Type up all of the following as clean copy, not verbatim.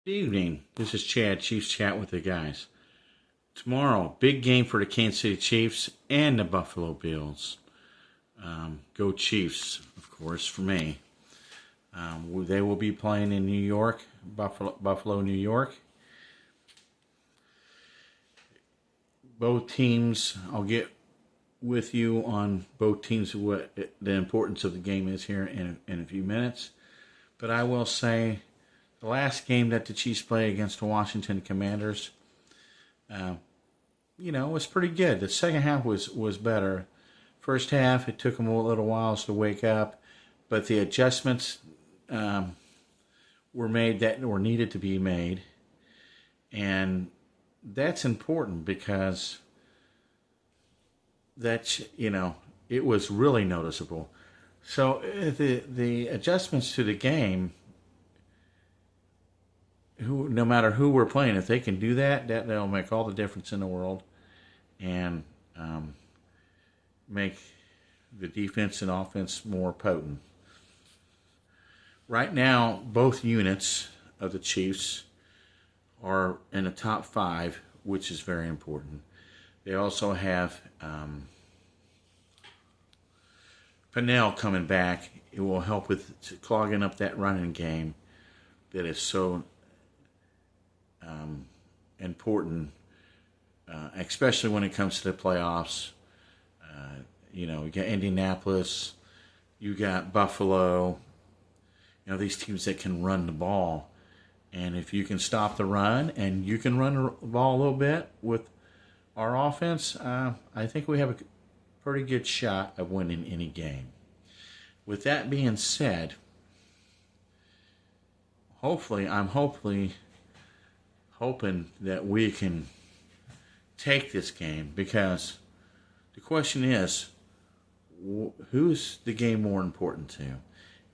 Good evening. This is Chad, Chiefs Chat with the guys. Tomorrow, big game for the Kansas City Chiefs and the Buffalo Bills. Go Chiefs, of course, for me. They will be playing in New York, Buffalo, New York. Both teams, I'll get with you on both teams, what the importance of the game is here in a few minutes. But I will say, the last game that the Chiefs played against the Washington Commanders, was pretty good. The second half was better. First half, it took them a little while to wake up, but the adjustments were made that were needed to be made, and that's important because it was really noticeable. So the adjustments to the game, no matter who we're playing, if they can do that'll make all the difference in the world, and make the defense and offense more potent. Right now, both units of the Chiefs are in the top 5, which is very important. They also have Pennell coming back. It will help with clogging up that running game that is so important, especially when it comes to the playoffs. You got Indianapolis, you got Buffalo, these teams that can run the ball. And if you can stop the run and you can run the ball a little bit with our offense, I think we have a pretty good shot of winning any game. With that being said, I'm hoping that we can take this game, because the question is, who's the game more important to?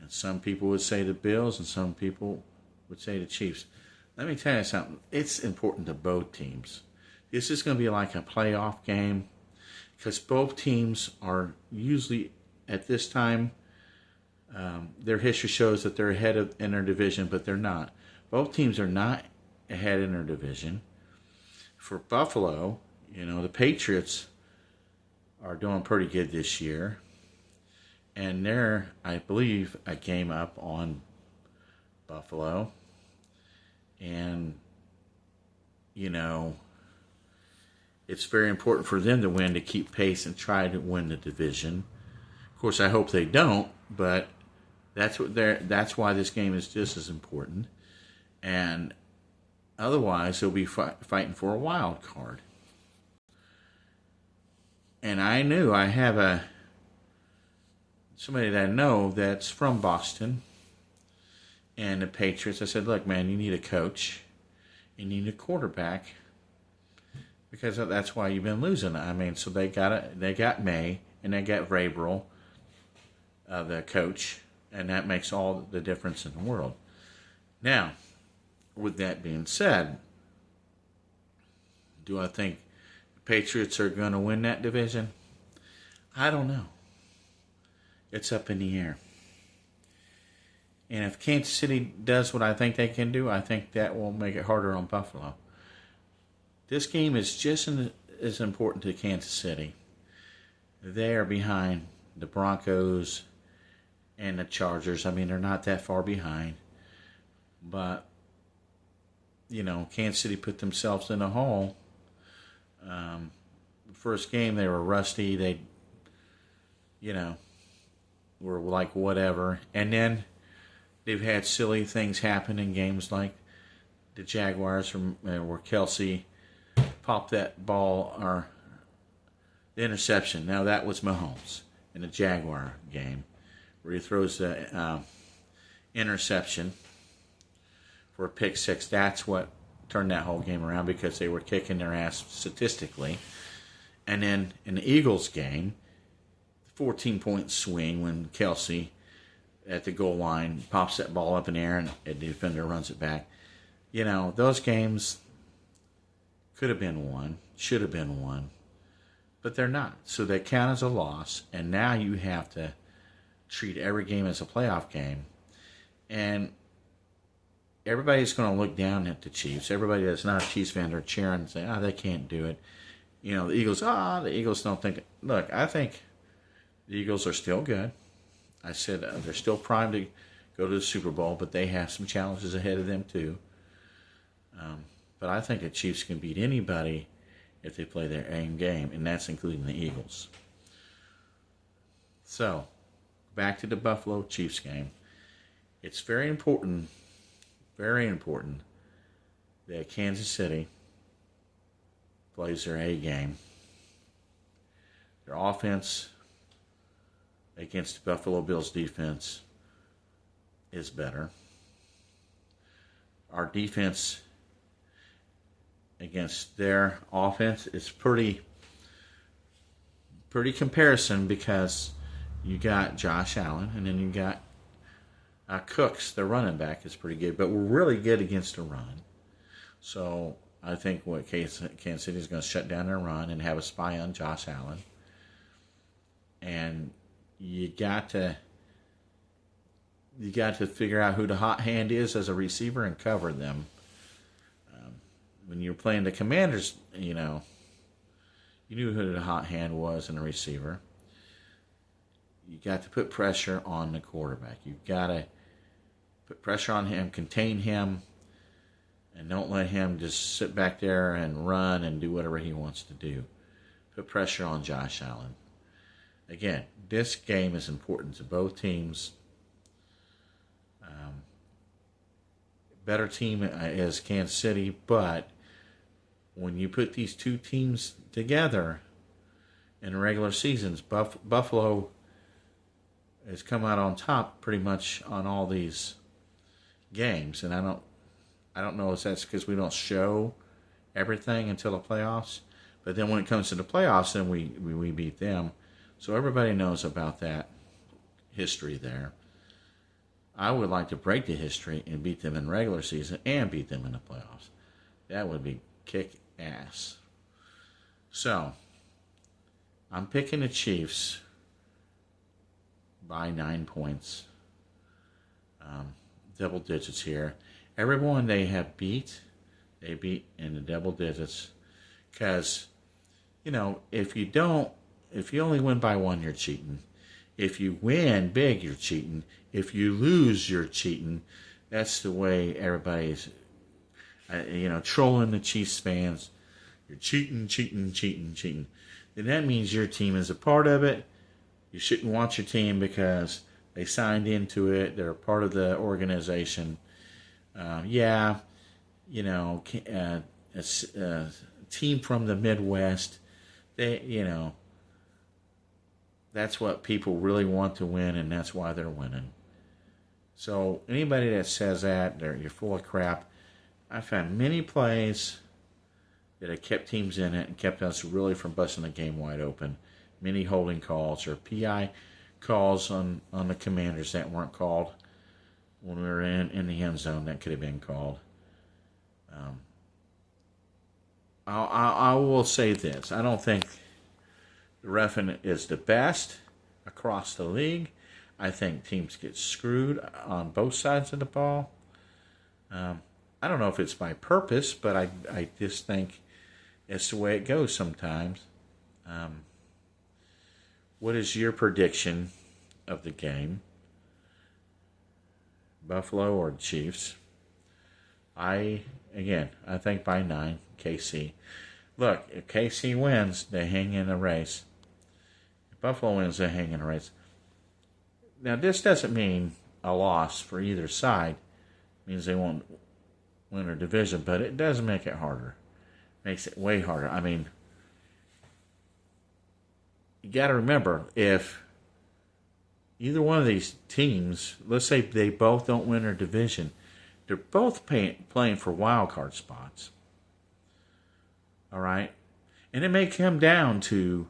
And some people would say the Bills, and some people would say the Chiefs. Let me tell you something. It's important to both teams. This is going to be like a playoff game, because both teams are usually, at this time, their history shows that they're ahead in their division, but they're not. Both teams are not ahead in their division. For Buffalo, the Patriots are doing pretty good this year. And they're, I believe, a game up on Buffalo. And, it's very important for them to win, to keep pace and try to win the division. Of course, I hope they don't, but that's why this game is just as important. And otherwise, they'll be fighting for a wild card. And I have somebody that I know that's from Boston and the Patriots. I said, look, man, you need a coach. You need a quarterback, because that's why you've been losing. So they got May and they got Vrabel, the coach, and that makes all the difference in the world. Now, with that being said, do I think the Patriots are going to win that division? I don't know. It's up in the air. And if Kansas City does what I think they can do, I think that will make it harder on Buffalo. This game is just as important to Kansas City. They are behind the Broncos and the Chargers. They're not that far behind. But, Kansas City put themselves in a hole. First game, they were rusty. They, were like whatever. And then they've had silly things happen in games like the Jaguars, where Kelsey popped that ball, or the interception. Now, that was Mahomes in the Jaguar game, where he throws the interception for a pick six. That's what turned that whole game around, because they were kicking their ass statistically. And then in the Eagles game, 14-point swing when Kelsey at the goal line pops that ball up in the air and the defender runs it back. Those games could have been won, should have been won, but they're not. So they count as a loss, and now you have to treat every game as a playoff game. And everybody's going to look down at the Chiefs. Everybody that's not a Chiefs fan are cheering and saying, they can't do it. The Eagles, the Eagles don't think. Look, I think the Eagles are still good. I said they're still primed to go to the Super Bowl, but they have some challenges ahead of them too. But I think the Chiefs can beat anybody if they play their aim game, and that's including the Eagles. So, back to the Buffalo Chiefs game. It's very important that Kansas City plays their A game. Their offense against the Buffalo Bills defense is better. Our defense against their offense is pretty comparison, because you got Josh Allen and then you got Cooks, the running back, is pretty good, but we're really good against the run. So I think what Kansas City is going to shut down their run and have a spy on Josh Allen. And you got to figure out who the hot hand is as a receiver and cover them. When you're playing the Commanders, you knew who the hot hand was in the receiver. You got to put pressure on the quarterback. You got to put pressure on him, contain him, and don't let him just sit back there and run and do whatever he wants to do. Put pressure on Josh Allen. Again, this game is important to both teams. Better team is Kansas City, but when you put these two teams together in regular seasons, Buffalo has come out on top pretty much on all these games, and I don't know if that's because we don't show everything until the playoffs, but then when it comes to the playoffs, then we beat them. So everybody knows about that history there. I would like to break the history and beat them in regular season and beat them in the playoffs. That would be kick ass. So, I'm picking the Chiefs by 9 points. Double digits here. Everyone they have beat, they beat in the double digits. Because, if you only win by one, you're cheating. If you win big, you're cheating. If you lose, you're cheating. That's the way everybody's, trolling the Chiefs fans. You're cheating. Then that means your team is a part of it. You shouldn't want your team because they signed into it. They're a part of the organization. A team from the Midwest, that's what people really want to win, and that's why they're winning. So anybody that says that, you're full of crap. I found many plays that have kept teams in it and kept us really from busting the game wide open. Many holding calls or PI calls on the Commanders that weren't called when we were in the end zone that could have been called. I will say this. I don't think the reffing is the best across the league. I think teams get screwed on both sides of the ball. I don't know if it's by purpose, but I just think it's the way it goes sometimes. What is your prediction of the game? Buffalo or the Chiefs? I think by 9, KC. Look, if KC wins, they hang in a race. If Buffalo wins, they hang in a race. Now, this doesn't mean a loss for either side. It means they won't win their division, but it does make it harder. Makes it way harder. I mean, you got to remember, if either one of these teams, let's say they both don't win their division, they're both playing for wild card spots. All right? And it may come down to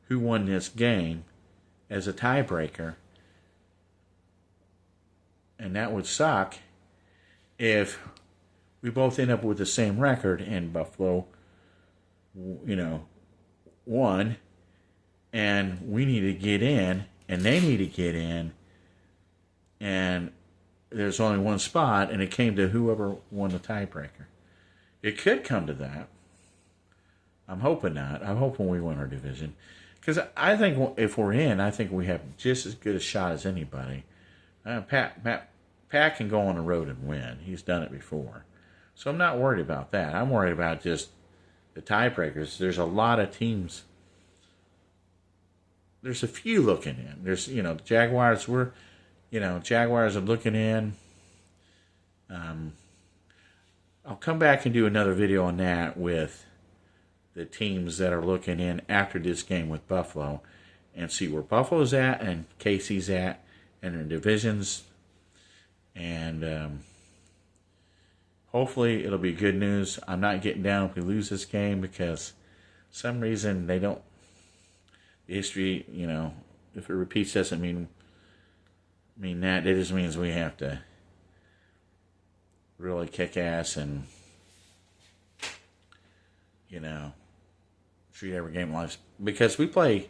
who won this game as a tiebreaker. And that would suck if we both end up with the same record and Buffalo, won, and we need to get in, and they need to get in, and there's only one spot, and it came to whoever won the tiebreaker. It could come to that. I'm hoping not. I'm hoping we win our division. Because I think if we're in, I think we have just as good a shot as anybody. Pat can go on the road and win. He's done it before. So I'm not worried about that. I'm worried about just the tiebreakers. There's a lot of teams. There's a few looking in. There's, the Jaguars Jaguars are looking in. I'll come back and do another video on that with the teams that are looking in after this game with Buffalo and see where Buffalo's at and KC's at and their divisions. And hopefully it'll be good news. I'm not getting down if we lose this game because for some reason they don't. The history, if it repeats doesn't mean that. It just means we have to really kick ass and, treat every game like, because we play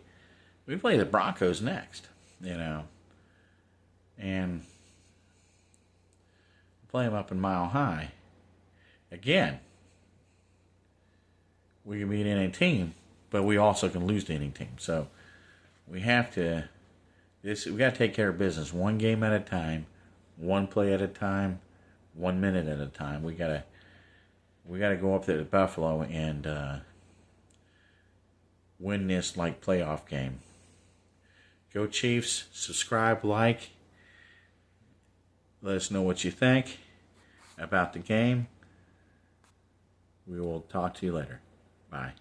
the Broncos next, and play them up in Mile High. Again, we can beat any team, but we also can lose to any team. So we have to. We got to take care of business, one game at a time, one play at a time, 1 minute at a time. We gotta go up there to Buffalo and win this playoff game. Go Chiefs! Subscribe, like. Let us know what you think about the game. We will talk to you later. Bye.